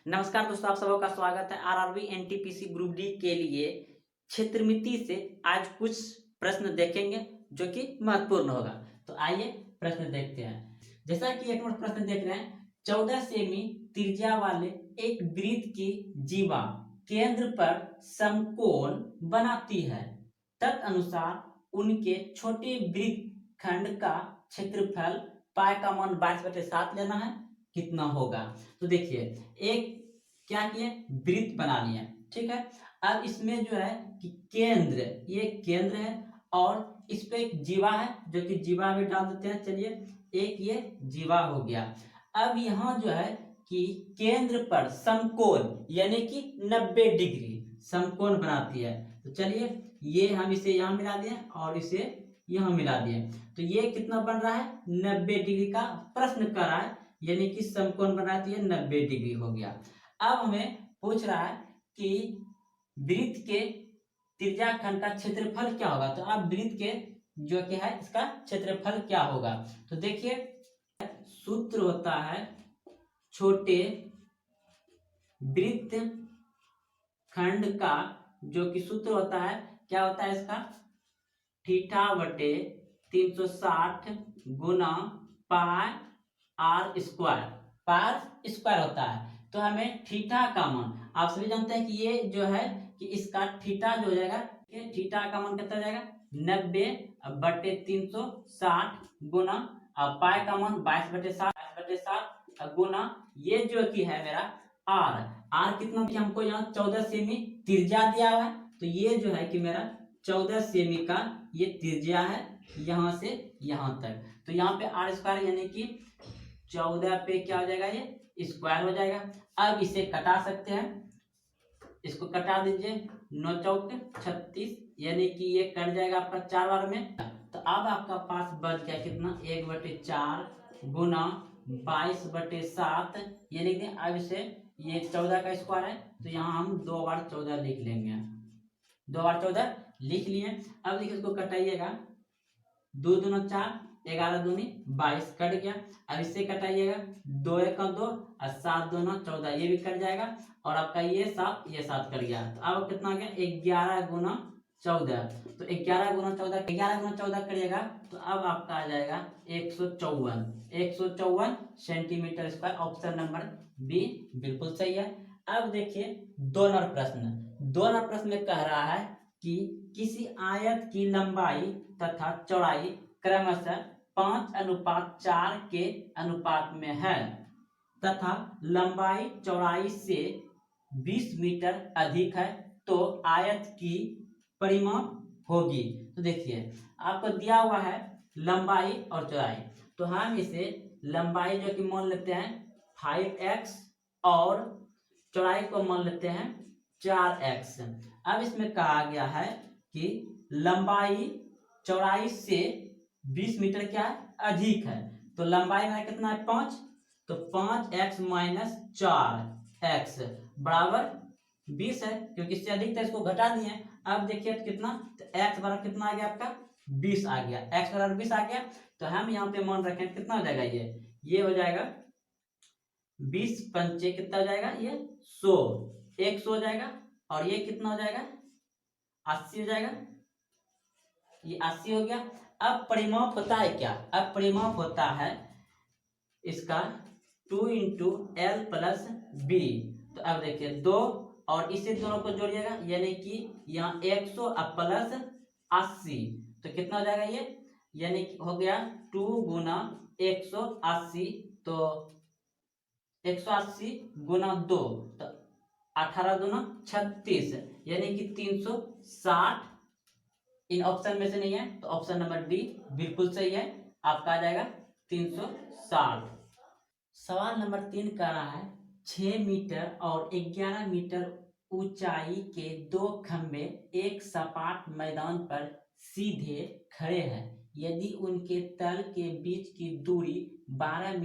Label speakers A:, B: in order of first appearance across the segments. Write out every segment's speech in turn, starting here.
A: नमस्कार दोस्तों, आप सबों का स्वागत है। आरआरबी एनटीपीसी ग्रुप डी के लिए क्षेत्रमिति से आज कुछ प्रश्न देखेंगे जो कि महत्वपूर्ण होगा। तो आइए प्रश्न देखते हैं। जैसा कि एक नंबर प्रश्न देख रहे हैं, 14 सेमी त्रिज्या वाले एक वृत्त की जीवा केंद्र पर समकोण बनाती है। तदनुसार उनके छोटे वृत्त खंड का क्षेत्रफल पाई का मान 22/7 लेना है। कितना होगा? तो देखिए, एक क्या किए, वृत्त बना लिया, ठीक है। अब इसमें जो है कि केंद्र, ये केंद्र है और इस पे एक जीवा है जो कि जीवा में डाल देते हैं। चलिए, एक ये जीवा हो गया। अब यहाँ जो है कि केंद्र पर समकोण यानी कि 90 डिग्री समकोण बनाती है। तो चलिए, ये हम इसे यहाँ मिला दिए और इसे यहाँ मिला दिए। तो ये कितना बन रहा है? 90 डिग्री का प्रश्न कर रहा है, यानी कि समकोण बनाती है 90 डिग्री हो गया। अब हमें पूछ रहा है कि वृत्त के त्रिज्या खंड का क्षेत्रफल क्या होगा। तो अब वृत्त के जो कि है इसका क्षेत्रफल क्या होगा? तो देखिए, सूत्र होता है छोटे वृत्त खंड का, जो कि सूत्र होता है, क्या होता है इसका? थीटा बटे 360 गुना पाई आर स्क्वायर, पाई स्क्वायर होता है। तो हमें थीटा का मान, आप सभी जानते हैं कि ये जो है कि इसका थीटा जो हो जाएगा, ये थीटा का मान कितना हो जाएगा? 90/360 गुना पाई का मान 22/7 गुना ये जो कि है मेरा आर। आर कितना दिया हमको? यहाँ 14 सेमी त्रिज्या दिया हुआ है। तो ये जो है कि मेरा 14 सेमी का ये त्रिज्या है यहाँ से यहाँ तक। तो यहाँ पे आर स्क्वायर यानी कि 14 पे क्या हो जाएगा? ये स्क्वायर हो जाएगा। अब इसे कटा सकते हैं, इसको कटा दीजिए। 9 चौक 36 यानी कि ये कट जाएगा आपका 4 बार में। तो अब आपका पास बच गया कितना? 1/4 गुना 22/7 ये लिख दें। अब इसे, ये 14 का स्क्वायर है तो यहाँ हम 2 बार 14 लिख लेंगे। 2 बार 14 लिख लिए। अब देखिए, इसको कटाइएगा। 2 दूना 4, 11 दूनी 22 कट गया। अब इससे कटाइएगा। 2 1 2 और 7 2 14, ये भी कट जाएगा। और आपका ये 7 कट गया। तो अब कितना आ गया? 11 गुना 14। तो 11 गुना 14 करिएगा तो अब आपका आ जाएगा 154 centimetre square. Option number B बिल्कुल सही है। अब देखिए, 2 नंबर प्रश्न में कह रहा है कि किसी आयत की लंबाई तथा चौड़ाई क्रमशः 5:4 के अनुपात में है तथा लंबाई चौड़ाई से 20 मीटर अधिक है, तो आयत की परिमाप होगी। तो देखिए, आपको दिया हुआ है लंबाई और चौड़ाई। तो हम इसे लंबाई जो कि मान लेते हैं 5x और चौड़ाई को मान लेते हैं 4x। अब इसमें कहा गया है कि लंबाई चौड़ाई से 20 मीटर क्या है? अधिक है। तो लंबाई में कितना है? 5। तो 5x माइनस 4x बराबर 20 है, क्योंकि इससे अधिक था, इसको घटा दिए। अब देखिए तो कितना? तो x बराबर कितना आ गया आपका? 20 आ गया। x बराबर 20 आ गया। तो हम यहाँ पे मान रखें कितना हो जाएगा? ये हो जाएगा 20 पंचे कितना हो जाएगा? ये 100, 100 हो जाएगा। और ये कितना हो जाएगा? 80 हो जाएगा। ये 80 हो गया। अब परिमाप होता है क्या? अब परिमाप होता है इसका 2 इंटू एल प्लस बी। तो अब देखिए, 2 और इसे दोनों को जोड़िएगा, यानी कि यहाँ 100 प्लस 80। तो कितना हो जाएगा ये? यानी कि हो गया 2 गुना 180। तो 180 गुना 2, तो 18 दूना 36 यानी कि 360। इन ऑप्शन में से नहीं है, तो ऑप्शन नंबर डी बिल्कुल सही है। आपका आ जाएगा 360। सवाल नंबर 3 कह रहा है 6 मीटर और 11 मीटर ऊंचाई के 2 खंबे एक सपाट मैदान पर सीधे खड़े हैं। यदि उनके तल के बीच की दूरी 12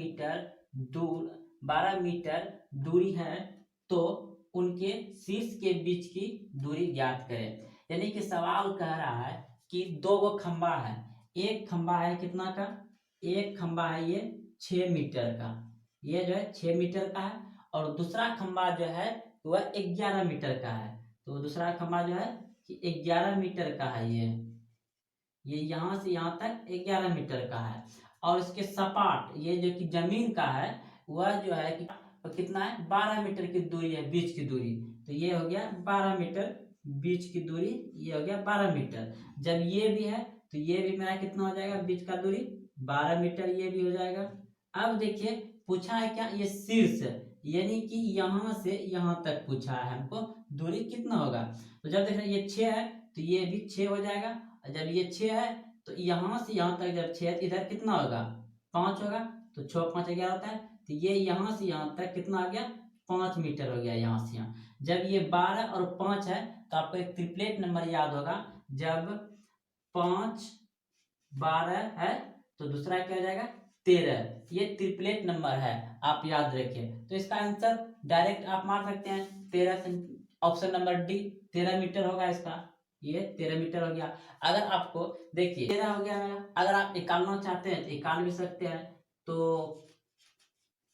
A: मीटर दूरी है, तो उनके शीर्ष के बीच की दूरी ज्ञात करें। यानी कि सवाल कह रहा है कि 2 गो खंबा है। एक खंबा है कितना का? एक खंबा है ये 6 मीटर का, ये जो है 6 मीटर का है। और दूसरा खंबा जो है वह 11 मीटर का है। तो दूसरा खंबा जो है कि 11 मीटर का है, ये यहाँ से यहाँ तक 11 मीटर का है। और इसके सपाट ये जो कि जमीन का है वह जो है कि कितना है, 12 मीटर की दूरी है, बीच की दूरी। तो ये हो गया 12 मीटर बीच की दूरी, ये हो गया 12 मीटर। जब ये भी है तो ये भी मेरा कितना हो जाएगा बीच का दूरी, 12 मीटर, ये भी हो जाएगा। अब देखिए पूछा है क्या, ये शीर्ष यानी कि यहाँ से यहाँ तक पूछा है हमको दूरी कितना होगा। तो जब देख रहे ये 6 है तो ये भी 6 हो जाएगा। और जब ये 6 है तो यहाँ से यहाँ तक जब 6 है इधर कितना होगा, 5 होगा। तो 6 5 11 होता है। तो ये यहाँ से यहाँ तक कितना आ गया, 5 मीटर हो गया यहाँ से यहाँ। जब ये 12 और 5 है तो आपको एक ट्रिपलेट नंबर याद होगा, जब 5 12 है तो दूसरा क्या हो जाएगा 13। ये ट्रिपलेट नंबर है, आप याद रखिए। तो इसका आंसर डायरेक्ट आप मार सकते हैं 13, ऑप्शन नंबर डी 13 मीटर होगा इसका, ये 13 मीटर हो गया। अगर आपको देखिए 13 हो गया मेरा, अगर आप निकालना चाहते हैं तो निकाल भी सकते हैं। तो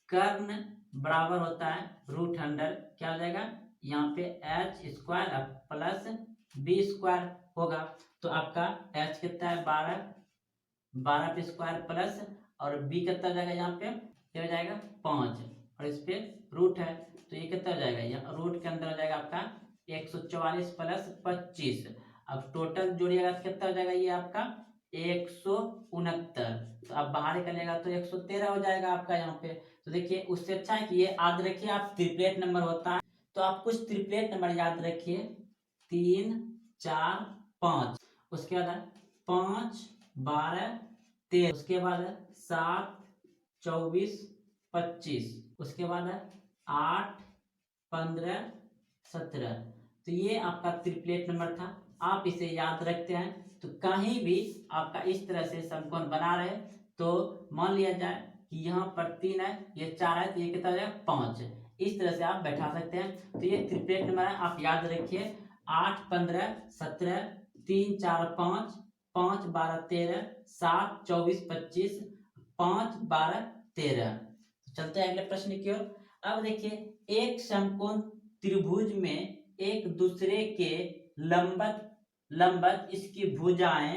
A: कर्ण बराबर होता है √100, क्या हो जाएगा यहाँ पे h square plus b square होगा। तो आपका h कितना है 12 पे स्क्वायर प्लस और b कितना हो जाएगा यहाँ पे, ये हो जाएगा 5 और इस पे रूट है तो ये कितना हो जाएगा, यहाँ रूट के अंदर हो जाएगा आपका 144 प्लस 25। अब टोटल जोड़िएगा तो कितना हो जाएगा ये आपका 169। तो अब बाहर निकलेगा तो 113 हो जाएगा आपका यहाँ पे। तो देखिए उससे अच्छा है कि ये याद रखिए आप ट्रिपलेट नंबर होता है। तो आप कुछ ट्रिपलेट नंबर याद रखिए 3 4 5, उसके बाद 5 12 13, उसके बाद 7 24 25, उसके बाद 8 15 17। तो ये आपका ट्रिपलेट नंबर था, आप इसे याद रखते हैं। तो कहीं भी आपका इस तरह से समकोण बना रहे तो मान लिया जाए कि यहाँ पर 3 है, ये 4 है, तो ये कितना हो जाएगा 5। इस तरह से आप बैठा सकते हैं। तो ये ट्रिपलेट नंबर है, आप याद रखिए 8 15 17 3 4 5 5 12 13 7 24 25 5 12 13। चलते हैं अगले प्रश्न की ओर। अब देखिए एक समकोण त्रिभुज में एक दूसरे के लंबवत इसकी भुजाएं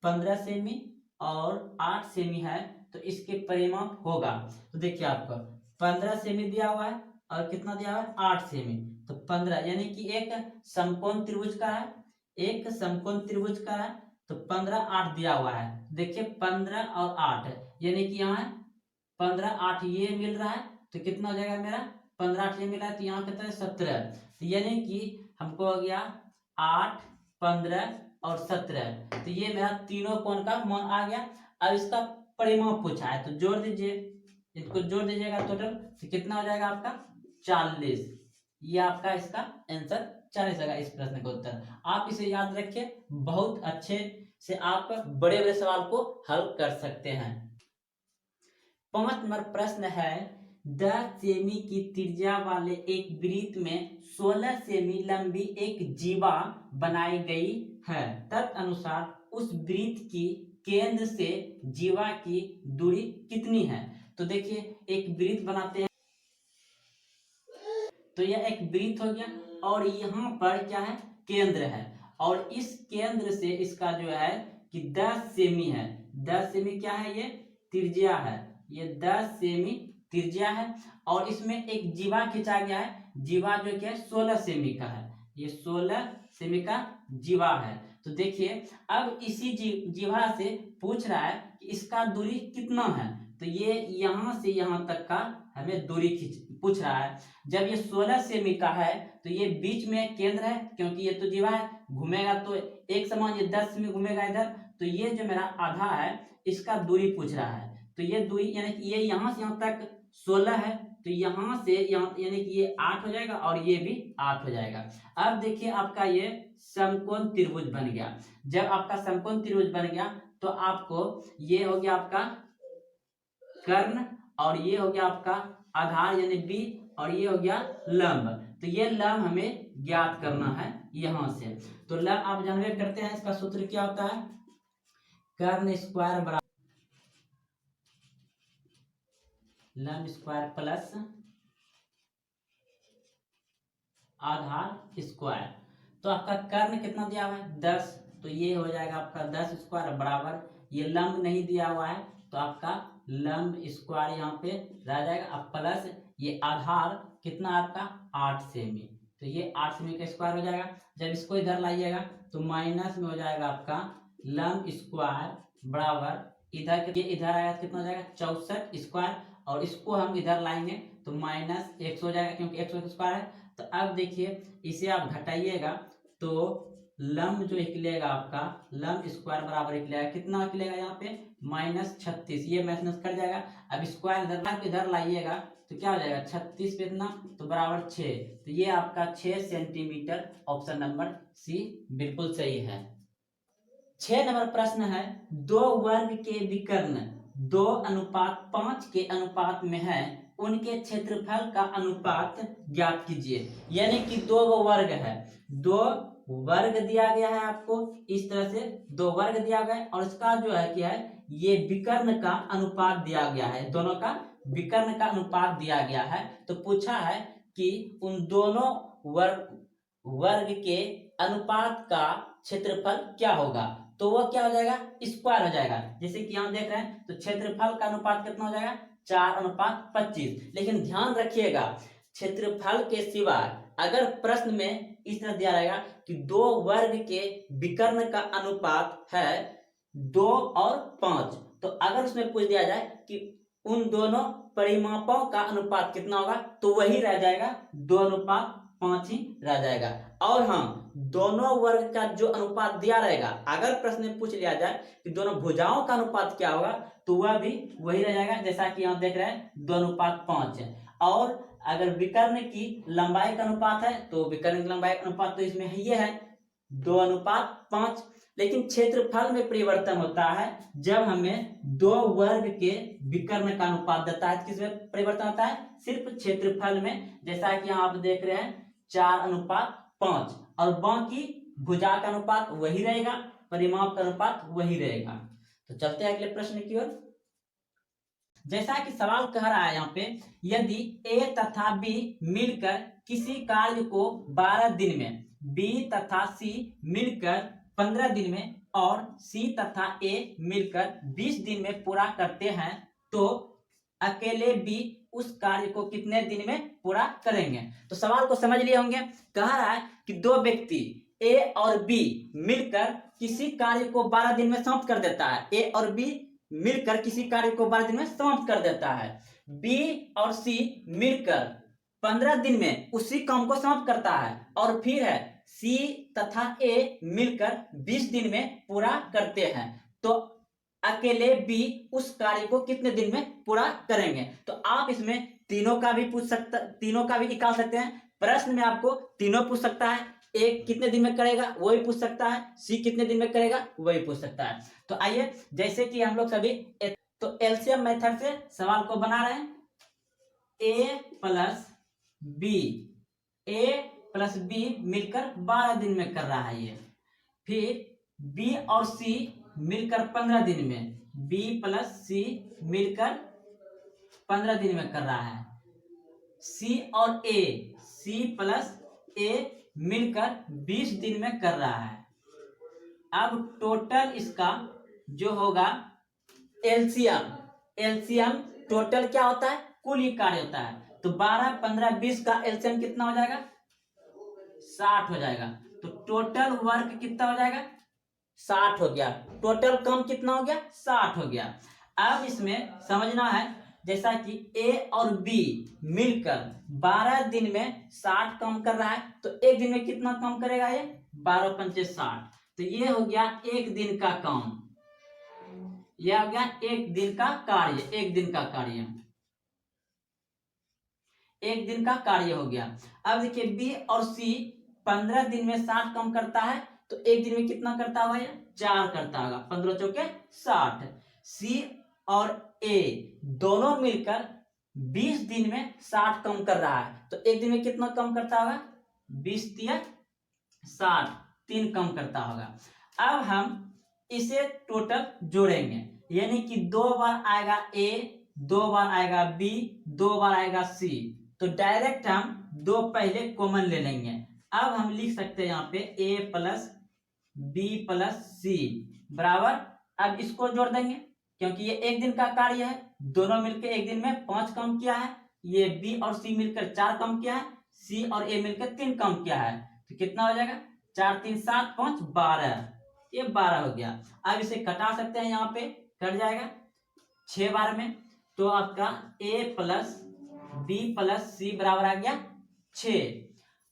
A: 15 सेमी और 8 सेमी है, तो इसके परिमाप होगा। तो देखिए आपको 15 सेमी दिया हुआ है और कितना दिया हुआ है 8 सेमी। तो 15 यानी कि एक समकोण त्रिभुज का है, एक समकोण त्रिभुज का है तो 15 8 दिया हुआ है। देखिए 15 और 8 यानी कि यहाँ 15 8 ये मिल रहा है तो कितना हो जाएगा मेरा 15 8 ये मिला है तो यहाँ कितना है 17। तो यानी कि हमको हो गया 8 15 और 17। तो ये मेरा तीनों कोण का मान आ गया। अब इसका परिमाप पूछा है तो जोड़ दीजिए, इसको जोड़ दीजिएगा टोटल तो कितना हो जाएगा आपका 40। ये आपका इसका आंसर 40 होगा इस प्रश्न का उत्तर। आप इसे याद रखिए, बहुत अच्छे से आप बड़े बड़े सवाल को हल कर सकते हैं। 5 नंबर प्रश्न है 10 सेमी की त्रिज्या वाले एक वृत्त में 16 सेमी लंबी एक जीवा बनाई गई है, तदनुसार उस वृत्त की केंद्र से जीवा की दूरी कितनी है। तो देखिए एक वृत्त बनाते हैं, तो यह एक वृत्त हो गया और यहाँ पर क्या है केंद्र है, और इस केंद्र से इसका जो है कि 10 सेमी है। 10 सेमी क्या है, ये त्रिज्या है, ये 10 सेमी त्रिज्या है। और इसमें एक जीवा खींचा गया है, जीवा जो क्या है 16 सेमी का है, ये 16 सेमी का जीवा है। तो देखिए अब इसी जीवा से पूछ रहा है कि इसका दूरी कितना है। तो ये यहाँ से यहाँ तक का हमें दूरी पूछ रहा है। जब ये 16 सेमी का है तो ये बीच में केंद्र है, क्योंकि ये तो जीवा है, घूमेगा तो एक समान, ये 10 सेमी घूमेगा इधर। तो ये जो मेरा आधा है इसका दूरी पूछ रहा है। तो ये दूरी यानी कि ये यहाँ से यहाँ तक 16 है, तो यहाँ से यहाँ यानी कि ये 8 हो जाएगा और ये भी 8 हो जाएगा। अब देखिए आपका ये समकोण त्रिभुज बन गया। जब आपका समकोण त्रिभुज बन गया तो आपको ये हो गया आपका कर्ण और ये हो गया आपका आधार यानी बी और ये हो गया लंब। तो ये लंब हमें ज्ञात करना है यहां से। तो लंब आप जानवे करते हैं, इसका सूत्र क्या होता है, कर्ण स्क्वायर बराबर लंब स्क्वायर प्लस आधार स्क्वायर। तो आपका कर्ण कितना दिया हुआ है 10, तो ये हो जाएगा आपका 10 स्क्वायर बराबर, ये लंब नहीं दिया हुआ है तो आपका लंब स्क्वायर यहाँ पे रह जाएगा, अब प्लस ये आधार कितना आपका 8 सेमी, तो ये 8 सेमी का स्क्वायर हो जाएगा। जब इसको इधर लाइएगा तो माइनस में हो जाएगा आपका लंब स्क्वायर बराबर इधर ये इधर आएगा कितना हो जाएगा 64 स्क्वायर, और इसको हम इधर लाएंगे तो माइनस x हो जाएगा क्योंकि x स्क्वायर है। तो अब देखिए इसे आप घटाइएगा तो लंब जो निकलेगा आपका लंब स्क्वायर बराबर निकलेगा कितना निकलेगा यहाँ पे -36, ये माइनस कर जाएगा। अब स्क्वायर इधर लाइएगा तो क्या हो जाएगा 36 पे इतना तो बराबर 6, तो ये आपका 6 सेंटीमीटर, ऑप्शन नंबर सी बिल्कुल सही है। 6 नंबर प्रश्न है, दो वर्ग के विकर्ण 2:5 के अनुपात में है, उनके क्षेत्रफल का अनुपात ज्ञात कीजिए। यानी कि दो वर्ग है, दो वर्ग दिया गया है आपको, इस तरह से दो वर्ग दिया गया है और इसका जो है क्या है ये विकर्ण का अनुपात दिया गया है, दोनों का विकर्ण का अनुपात दिया गया है। तो पूछा है कि उन दोनों वर्ग के अनुपात का क्षेत्रफल क्या होगा, तो वो क्या हो जाएगा स्क्वायर हो जाएगा। जैसे कि यहाँ देख रहे हैं तो क्षेत्रफल का अनुपात कितना हो जाएगा 4:25। लेकिन ध्यान रखिएगा क्षेत्रफल के सिवाय अगर प्रश्न में इस तरह दिया रहेगा कि दो वर्ग के विकर्ण का अनुपात है 2 और 5, तो अगर उसमें पूछ दिया जाए कि उन दोनों परिमापों का अनुपात कितना होगा तो वही रह जाएगा 2:5 ही रह जाएगा। और हाँ दोनों वर्ग का जो अनुपात दिया रहेगा, अगर प्रश्न में पूछ लिया जाए कि दोनों भुजाओं का अनुपात क्या होगा तो वह भी वही रह जाएगा, जैसा कि यहाँ देख रहे हैं 2:5 है। और अगर विकर्ण की लंबाई का अनुपात है तो विकर्ण की लंबाई का अनुपात तो इसमें ये है 2:5। लेकिन क्षेत्रफल में परिवर्तन होता है जब हमें दो वर्ग के विकर्ण का अनुपात देता है, किसमें परिवर्तन होता है सिर्फ क्षेत्रफल में। जैसा कि यहाँ आप देख रहे हैं 4:5 और बाकी भुजा का अनुपात वही रहेगा, परिमाप का अनुपात वही रहेगा। तो चलते हैं अगले प्रश्न की ओर। जैसा कि सवाल कह रहा है यहाँ पे, यदि ए तथा बी मिलकर किसी कार्य को 12 दिन में, बी तथा सी मिलकर 15 दिन में और सी तथा ए मिलकर 20 दिन में पूरा करते हैं, तो अकेले बी उस कार्य को कितने दिन में पूरा करेंगे। तो सवाल को समझ लिए होंगे। कह रहा है कि दो व्यक्ति ए और बी मिलकर किसी कार्य को 12 दिन में समाप्त कर देता है। ए और बी मिलकर किसी कार्य को 12 दिन में समाप्त कर देता है। बी और सी मिलकर 15 दिन में उसी काम को समाप्त करता है। और फिर है सी तथा ए मिलकर 20 दिन में पूरा करते हैं, तो अकेले बी उस कार्य को कितने दिन में पूरा करेंगे। तो आप इसमें तीनों का भी पूछ सकते, तीनों का भी निकाल सकते हैं। प्रश्न में आपको तीनों पूछ सकता है, एक कितने दिन में करेगा वो भी पूछ सकता है, सी कितने दिन में करेगा वही पूछ सकता है। तो आइए जैसे कि हम लोग सभी तो एलसीएम मेथड से सवाल को बना रहे हैं। ए प्लस बी मिलकर 12 दिन में कर रहा है ये। फिर बी और सी मिलकर 15 दिन में, बी प्लस सी मिलकर 15 दिन में कर रहा है। सी और ए, सी प्लस ए मिलकर 20 दिन में कर रहा है। अब टोटल इसका जो होगा एलसीएम टोटल क्या होता है कुल ही कार्य होता है। तो 12, 15, 20 का एलसीएम कितना हो जाएगा 60 हो जाएगा। तो टोटल वर्क कितना हो जाएगा 60 हो गया। टोटल काम कितना हो गया 60 हो गया। अब इसमें समझना है जैसा कि ए और बी मिलकर 12 दिन में 60 काम कर रहा है, तो एक दिन में कितना काम करेगा ये 12 पंचे 60। तो ये हो गया एक दिन का काम, यह हो गया एक दिन का कार्य, एक दिन का कार्य, एक दिन का कार्य हो गया। अब देखिए बी और सी 15 दिन में 60 काम करता है, तो एक दिन में कितना करता होगा 4 करता होगा, 15 चौके 60। सी और ए दोनों मिलकर 20 दिन में 60 कम कर रहा है, तो एक दिन में कितना कम करता होगा 20 तिया 60, 3 कम करता होगा। अब हम इसे टोटल जोड़ेंगे, यानी कि 2 बार आएगा ए, 2 बार आएगा बी, 2 बार आएगा सी, तो डायरेक्ट हम 2 पहले कॉमन ले लेंगे। अब हम लिख सकते हैं यहाँ पे a प्लस बी प्लस सी बराबर, अब इसको जोड़ देंगे क्योंकि ये एक दिन का कार्य है, दोनों मिलकर एक दिन में 5 काम किया है, ये बी और सी मिलकर 4 काम किया है, सी और ए मिलकर 3 काम किया है, तो कितना हो जाएगा 4 3 7 5 12, ये 12 हो गया। अब इसे कटा सकते हैं, यहाँ पे कट जाएगा 6 बार में, तो आपका a प्लस बी प्लस सी बराबर आ गया 6।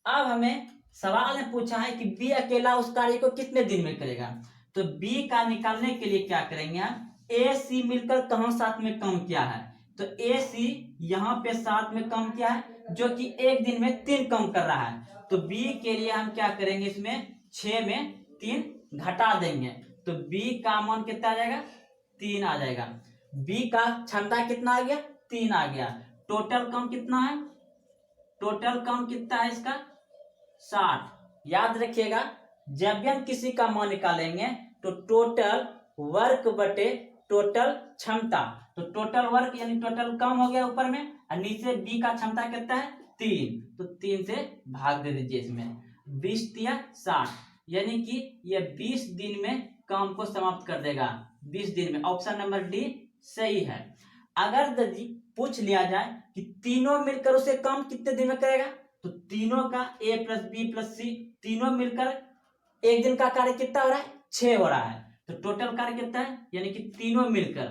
A: अब हमें सवाल में पूछा है कि बी अकेला उस कार्य को कितने दिन में करेगा, तो बी का निकालने के लिए क्या करेंगे हम, ए सी मिलकर कहाँ साथ में काम किया है, तो ए सी यहाँ पे साथ में काम किया है जो कि एक दिन में 3 काम कर रहा है, तो बी के लिए हम क्या करेंगे, इसमें 6 में 3 घटा देंगे, तो बी का मान कितना आ जाएगा 3 आ जाएगा। बी का क्षमता कितना आ गया 3 आ गया। टोटल काम कितना है, टोटल काम कितना है इसका 60। याद रखिएगा जब भी हम किसी का मान निकालेंगे तो टोटल वर्क बटे टोटल क्षमता, तो टोटल वर्क यानी टोटल काम हो गया ऊपर में, और नीचे बी का क्षमता कितना है 3, तो 3 से भाग दे दीजिए इसमें, 20 तिया 60, यानी कि ये 20 दिन में काम को समाप्त कर देगा, 20 दिन में। ऑप्शन नंबर डी सही है। अगर यदि पूछ लिया जाए कि तीनों मिलकर उसे काम कितने दिन में करेगा, तो तीनों का ए प्लस बी प्लस सी तीनों मिलकर एक दिन का कार्य कितना हो रहा है 6 हो रहा है, तो टोटल कार्य कितना है, यानी कि तीनों मिलकर,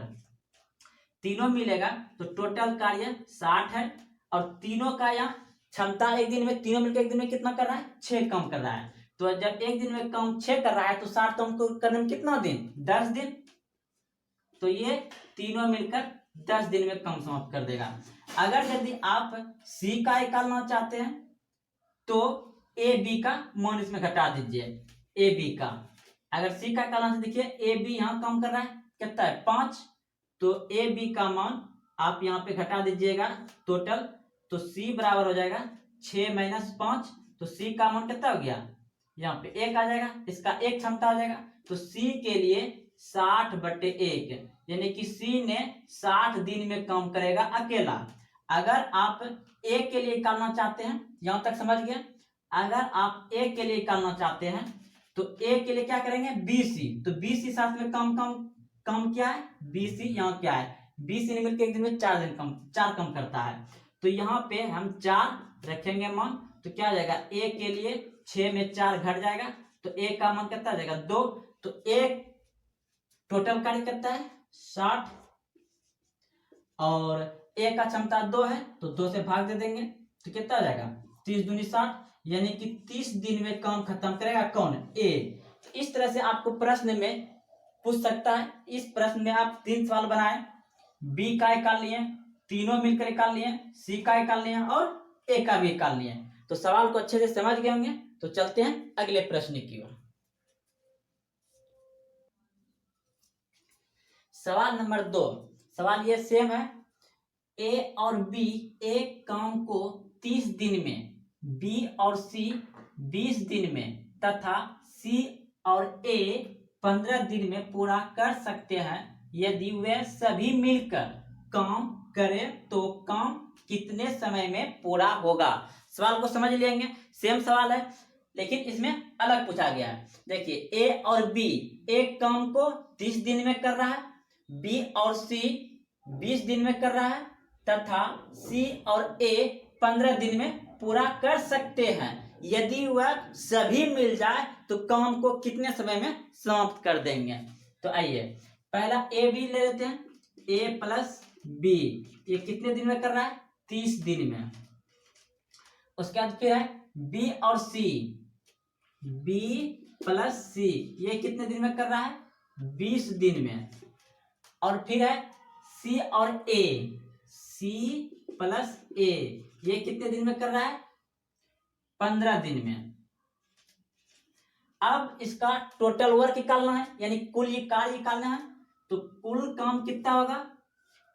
A: तीनों मिलेगा तो टोटल कार्य 60 है, और तीनों का यहाँ क्षमता एक दिन में, तीनों मिलकर एक दिन में कितना कर रहा है 6 काम कर रहा है, तो जब एक दिन में काम 6 कर रहा है तो 60 काम को करने में कितना दिन 10 दिन, तो ये तीनों मिलकर 10 दिन में काम समाप्त कर देगा। अगर यदि आप सी का निकालना चाहते हैं तो ए बी का मान इसमें घटा दीजिए, ए बी का, अगर सी का निकालना चाहते देखिए ए बी यहाँ काम कर रहा है कितना है 5, तो ए बी का मान आप यहाँ पे घटा दीजिएगा टोटल, तो सी बराबर हो जाएगा 6 माइनस 5, तो सी का मान कितना हो गया यहाँ पे 1 आ जाएगा, इसका 1 क्षमता हो जाएगा, तो सी के लिए 60 बटे 1, यानी कि सी ने 60 दिन में काम करेगा अकेला। अगर आप ए के लिए निकालना चाहते हैं, यहां तक समझ गए, अगर आप ए के लिए निकालना चाहते हैं तो ए के लिए क्या करेंगे बीसी, तो बीसी साथ में काम क्या है, बीसी यहाँ क्या है, बीसी ने मिलकर एक दिन में 4 काम करता है, तो यहाँ पे हम 4 रखेंगे मान, तो क्या हो जाएगा ए के लिए 6 में 4 घट जाएगा, तो ए का मान कितना आ जाएगा 2, तो एक टोटल कार्य कितना है 60, और ए का क्षमता 2 है तो 2 से भाग दे देंगे, तो कितना आ जाएगा 30 दूनी 60, यानी कि 30 दिन में काम खत्म करेगा कौन ए। तो इस तरह से आपको प्रश्न में पूछ सकता है। इस प्रश्न में आप 3 सवाल बनाए, बी का निकाल लिए, तीनों मिलकर निकाल लिए, सी का निकाल लिए और ए का भी निकाल लिए, तो सवाल को अच्छे से समझ गए होंगे। तो चलते हैं अगले प्रश्न की ओर। सवाल नंबर 2, सवाल ये सेम है, ए और बी एक काम को 30 दिन में, बी और सी 20 दिन में तथा सी और ए 15 दिन में पूरा कर सकते हैं। यदि वे सभी मिलकर काम करें तो काम कितने समय में पूरा होगा। सवाल को समझ लेंगे, सेम सवाल है लेकिन इसमें अलग पूछा गया है। देखिए ए और बी एक काम को 30 दिन में कर रहा है, बी और सी 20 दिन में कर रहा है तथा सी और ए 15 दिन में पूरा कर सकते हैं। यदि वह सभी मिल जाए तो काम को कितने समय में समाप्त कर देंगे। तो आइए पहला ए बी ले लेते हैं, ए प्लस बी ये कितने दिन में कर रहा है 30 दिन में। उसके बाद फिर है बी और सी, बी प्लस सी ये कितने दिन में कर रहा है 20 दिन में। और फिर है सी और ए, सी प्लस ए ये कितने दिन में कर रहा है 15 दिन में। अब इसका टोटल वर्क निकालना है, यानी कुल ये कार्य निकालना है, तो कुल काम कितना होगा,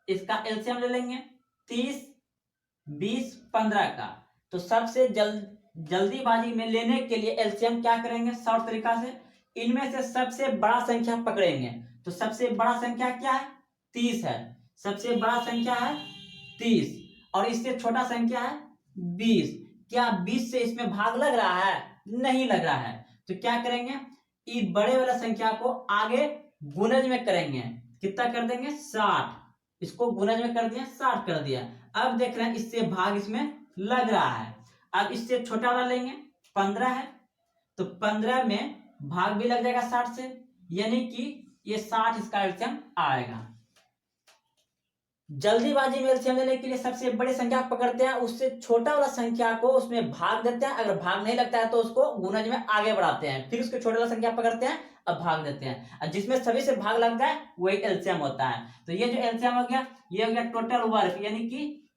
A: इसका एलसीएम ले लेंगे 30 20 15 का। तो सबसे जल्दीबाजी में लेने के लिए एलसीएम क्या करेंगे, शॉर्ट तरीका से इनमें से सबसे बड़ा संख्या पकड़ेंगे। तो सबसे बड़ा संख्या क्या है 30 है, सबसे बड़ा संख्या है 30 और इससे छोटा संख्या है 20। क्या 20 से इसमें भाग लग रहा है? नहीं लग रहा है। तो क्या करेंगे, इस बड़े वाला संख्या को आगे गुणज में करेंगे। कितना कर देंगे? 60। इसको गुणज में कर दिया, 60 कर दिया। अब देख रहे हैं इससे भाग इसमें लग रहा है। अब इससे छोटा वाला लेंगे, 15 है, तो 15 में भाग भी लग जाएगा 60 से, यानी कि ये 60 इसका एलसीएम आएगा। जल्दीबाजी में एलसीएम लेने के लिए सबसे बड़ी संख्या पकड़ते हैं, उससे छोटा वाला संख्या को उसमें भाग देते हैं, अगर भाग नहीं लगता है तो उसको गुणज में आगे बढ़ाते हैं, फिर उसके छोटे वाला संख्या पकड़ते हैं, अब भाग देते हैं, और जिसमें सभी से भाग लग जाए वही एलसीएम होता है। तो ये जो एलसीएम हो गया, ये हो गया टोटल वर्क यानी कि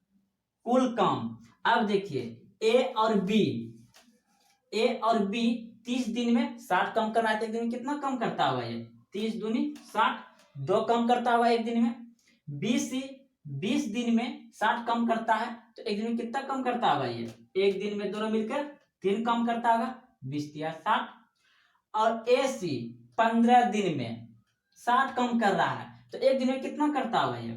A: कुल काम। अब देखिए ए और बी 30 दिन में 60 कम कर रहा है, तो एक दिन में कितना कम करता होगा? ये 30 दूनी 60, 2 कम करता होगा एक दिन में। बी सी 20 दिन में 60 कम करता है, तो एक दिन में कितना कम करता होगा? ये एक दिन में दोनों मिलकर 3 कम करता होगा, 20 या 60। और ए सी 15 दिन में 60 कम कर रहा है, तो एक दिन में कितना करता होगा? ये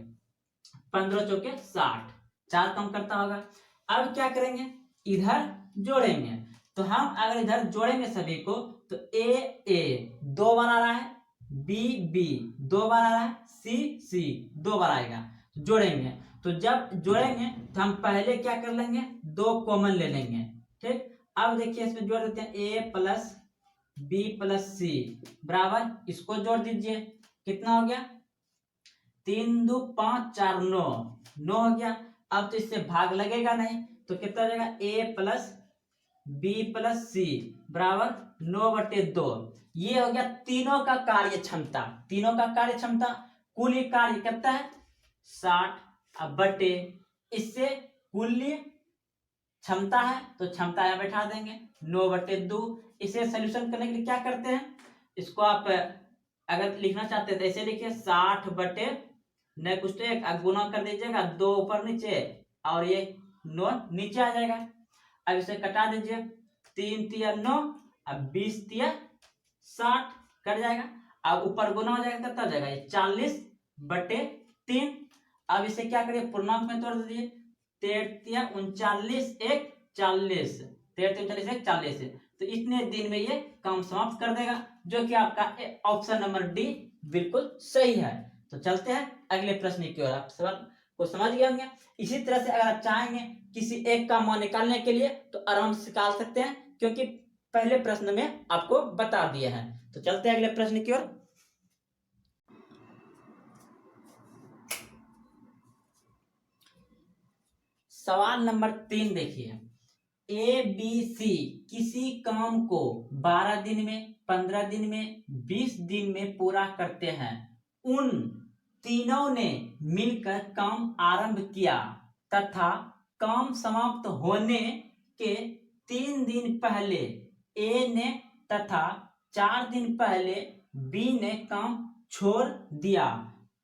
A: 15 चौके 60, 4 कम करता होगा। अब क्या करेंगे, इधर जोड़ेंगे। तो हम अगर इधर जोड़ेंगे सभी को, तो ए 2 बार आ रहा है, बी 2 बार आ रहा है, सी 2 बार आएगा। जोड़ेंगे, तो जब जोड़ेंगे तो हम पहले क्या कर लेंगे, 2 कॉमन ले लेंगे। ठीक, अब देखिए इसमें जोड़ देते हैं, ए प्लस बी प्लस सी बराबर, इसको जोड़ दीजिए, कितना हो गया? 3 2 5 4 9 हो गया। अब तो इससे भाग लगेगा नहीं, तो कितना हो जाएगा? ए प्लस बी प्लस सी बराबर 9/2। ये हो गया तीनों का कार्य क्षमता। तीनों का कार्य क्षमता, कुल कार्य कितना है? 60। अब बटे इससे कुल क्षमता है, तो क्षमता यहां बैठा देंगे 9/2। इसे सोल्यूशन करने के लिए क्या करते हैं, इसको आप अगर लिखना चाहते हैं तो ऐसे लिखिए, 60 बटे न कुछ तो एक गुना कर दीजिएगा, 2 ऊपर नीचे और ये 9 नीचे आ जाएगा। अब इसे कटा दीजिए, 3 तिया 9, अब 20 तिया 60 कट जाएगा। अब ऊपर गुना हो जाएगा, कितना हो जाएगा? ये 40/3। अब इसे क्या करिए, पूर्णांक में तोड़ दीजिए, 13 39 1 40, 13 39 1 40। तो इतने दिन में ये काम समाप्त कर देगा, जो कि आपका ऑप्शन नंबर डी बिल्कुल सही है। तो चलते हैं अगले प्रश्न की ओर। आप सवाल को समझ गए होंगे। इसी तरह से अगर आप चाहेंगे किसी एक का मान निकालने के लिए तो आराम से निकाल सकते हैं, क्योंकि पहले प्रश्न में आपको बता दिया है। तो चलते हैं अगले प्रश्न की ओर। सवाल नंबर 3 देखिए, ए बी सी किसी काम को 12 दिन में, 15 दिन में, 20 दिन में पूरा करते हैं। उन तीनों ने मिलकर काम आरंभ किया तथा काम समाप्त होने के 3 दिन पहले ए ने तथा 4 दिन पहले बी ने काम छोड़ दिया,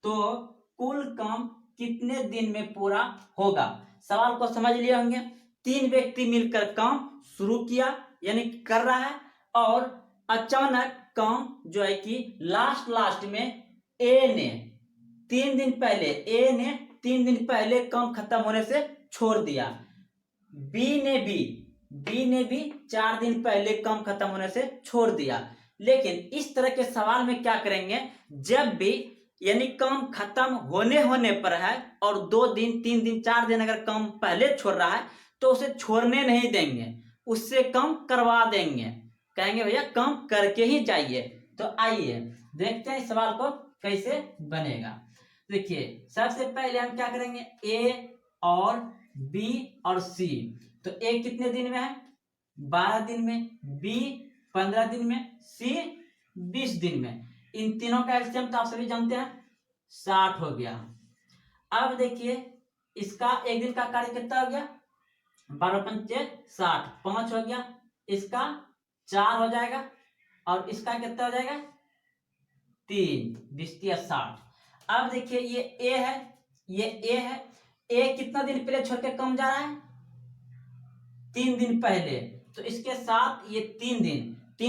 A: तो कुल काम कितने दिन में पूरा होगा? सवाल को समझ लिए होंगे। 3 व्यक्ति मिलकर काम शुरू किया यानी कर रहा है, और अचानक काम जो है कि लास्ट में ए ने 3 दिन पहले काम खत्म होने से छोड़ दिया। बी ने भी 4 दिन पहले काम खत्म होने से छोड़ दिया। लेकिन इस तरह के सवाल में क्या करेंगे, जब भी यानी काम खत्म होने पर है और 2 दिन 3 दिन 4 दिन अगर काम पहले छोड़ रहा है तो उसे छोड़ने नहीं देंगे, उससे कम करवा देंगे, कहेंगे भैया कम करके ही जाइए। तो आइए देखते हैं इस सवाल को कैसे बनेगा। देखिए सबसे पहले हम क्या करेंगे, ए और बी और सी। तो ए कितने दिन में है? 12 दिन में, बी 15 दिन में, सी 20 दिन में। इन तीनों का एलसीएम तो आप सभी जानते हैं 60 हो गया। अब देखिए इसका एक दिन का कार्य कितना हो गया, 12 पंचे 60, 5 हो गया, इसका 4 हो जाएगा और इसका कितना हो जाएगा 3, 20 या 60। अब देखिए ये ए है, ये ए है, ए कितना दिन पहले छोड़ के कम जा रहा है 3 दिन पहले, तो इसके साथ ये 3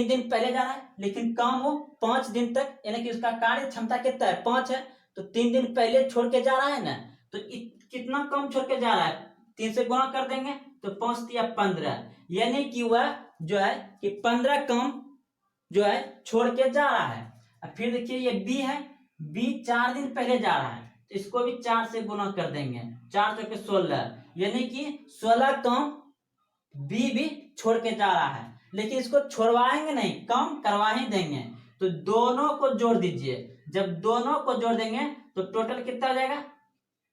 A: दिन पहले जा रहा है, लेकिन काम वो 5 दिन तक, यानी कि उसका कार्य क्षमता कितना है 5 है, तो 3 दिन पहले छोड़ के जा रहा है ना, तो कितना कम छोड़ के जा रहा है, 3 से गुणा कर देंगे तो 5 दिया 15, यानी कि वह जो है कि 15 काम जो है छोड़ के जा रहा है। अब फिर देखिए ये बी है, बी 4 दिन पहले जा रहा है, तो इसको भी 4 से गुना कर देंगे, 4 चौके 16, यानी कि 16 काम बी भी छोड़ के जा रहा है, लेकिन इसको छोड़वाएंगे नहीं, कम करवा ही देंगे। तो दोनों को जोड़ दीजिए, जब दोनों को जोड़ देंगे तो टोटल कितना हो जाएगा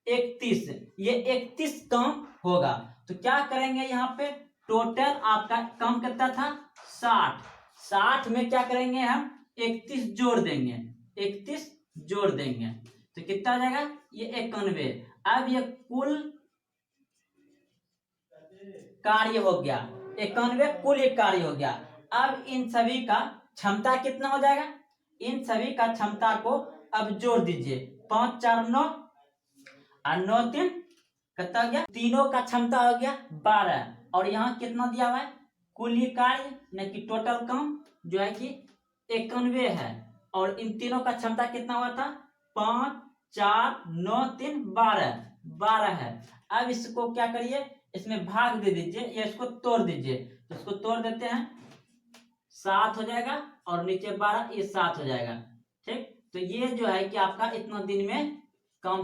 A: 31, ये 31 कम होगा। तो क्या करेंगे यहाँ पे, टोटल आपका कम कितना था 60, 60 में क्या करेंगे हम 31 जोड़ देंगे, 31 जोड़ देंगे तो कितना हो जाएगा ये 91। अब ये कुल कार्य हो गया 91, कुल एक कार्य हो गया। अब इन सभी का क्षमता कितना हो जाएगा, इन सभी का क्षमता को अब जोड़ दीजिए, 5 4 9 और 9 3 कितना हो गया, तीनों का क्षमता हो गया 12, और यहाँ कितना दिया हुआ है कुल कार्य यानी कि टोटल काम जो है कि 91 है, और इन तीनों का क्षमता कितना हुआ था 5 4 9 3 12 है। अब इसको क्या करिए, इसमें भाग दे दीजिए या इसको तोड़ दीजिए, तो इसको तोड़ देते हैं 7 हो जाएगा और नीचे 12, ये 7 हो जाएगा। ठीक, तो ये जो है कि आपका इतना दिन में काम